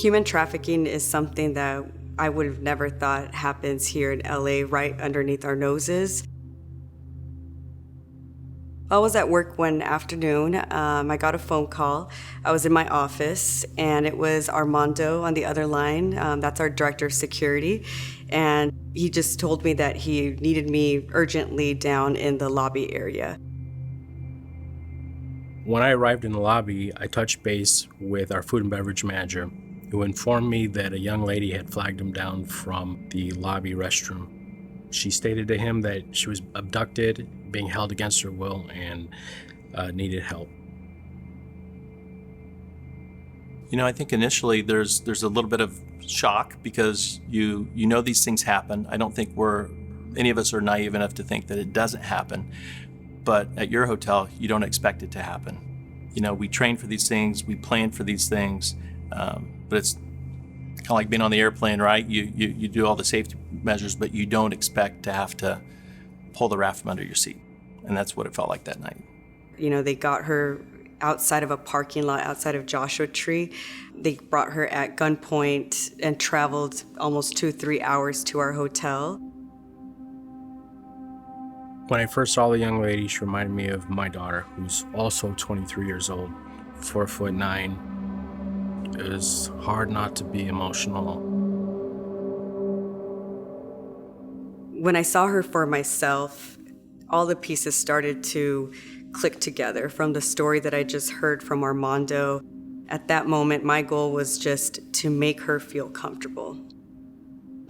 Human trafficking is something that I would have never thought happens here in LA right underneath our noses. I was at work one afternoon. I got a phone call. I was in my office, and it was Armando on the other line. That's our director of security. And he just told me that he needed me urgently down in the lobby area. When I arrived in the lobby, I touched base with our food and beverage manager, who informed me that a young lady had flagged him down from the lobby restroom. She stated to him that she was abducted, being held against her will, and needed help. You know, I think initially there's a little bit of shock because you know these things happen. I don't think any of us are naive enough to think that it doesn't happen. But at your hotel, you don't expect it to happen. You know, we train for these things, we plan for these things, but it's kind of like being on the airplane, right? You do all the safety measures, but you don't expect to have to pull the raft from under your seat. And that's what it felt like that night. You know, they got her outside of a parking lot outside of Joshua Tree. They brought her at gunpoint and traveled almost 2-3 hours to our hotel. When I first saw the young lady, she reminded me of my daughter, who's also 23 years old, 4'9". It was hard not to be emotional. When I saw her for myself, all the pieces started to click together from the story that I just heard from Armando. At that moment, my goal was just to make her feel comfortable.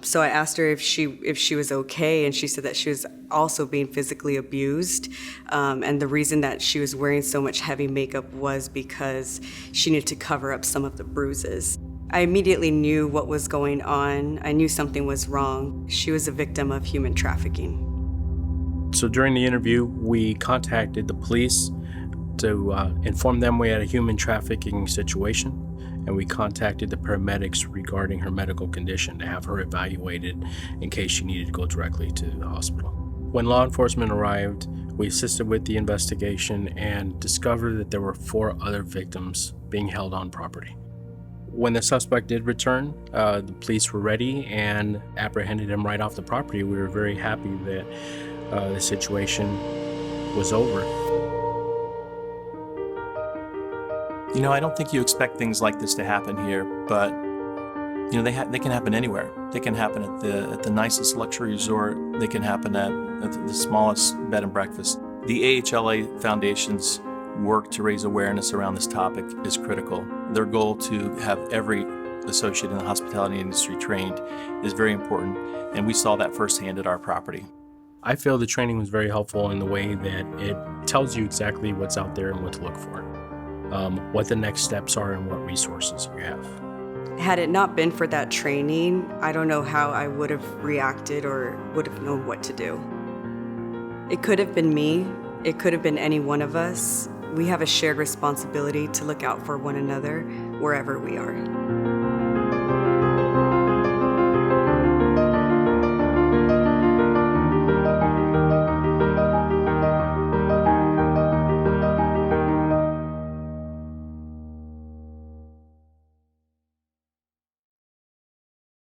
So I asked her if she was okay, and she said that she was also being physically abused. And the reason that she was wearing so much heavy makeup was because she needed to cover up some of the bruises. I immediately knew what was going on. I knew something was wrong. She was a victim of human trafficking. So during the interview, we contacted the police to inform them we had a human trafficking situation, and we contacted the paramedics regarding her medical condition to have her evaluated in case she needed to go directly to the hospital. When law enforcement arrived, we assisted with the investigation and discovered that there were 4 other victims being held on property. When the suspect did return, the police were ready and apprehended him right off the property. We were very happy that the situation was over. You know, I don't think you expect things like this to happen here, but you know, they can happen anywhere. They can happen at the nicest luxury resort. They can happen at the smallest bed and breakfast. The AHLA Foundation's work to raise awareness around this topic is critical. Their goal to have every associate in the hospitality industry trained is very important, and we saw that firsthand at our property. I feel the training was very helpful in the way that it tells you exactly what's out there and what to look for, what the next steps are and what resources you have. Had it not been for that training, I don't know how I would have reacted or would have known what to do. It could have been me. It could have been any one of us. We have a shared responsibility to look out for one another wherever we are.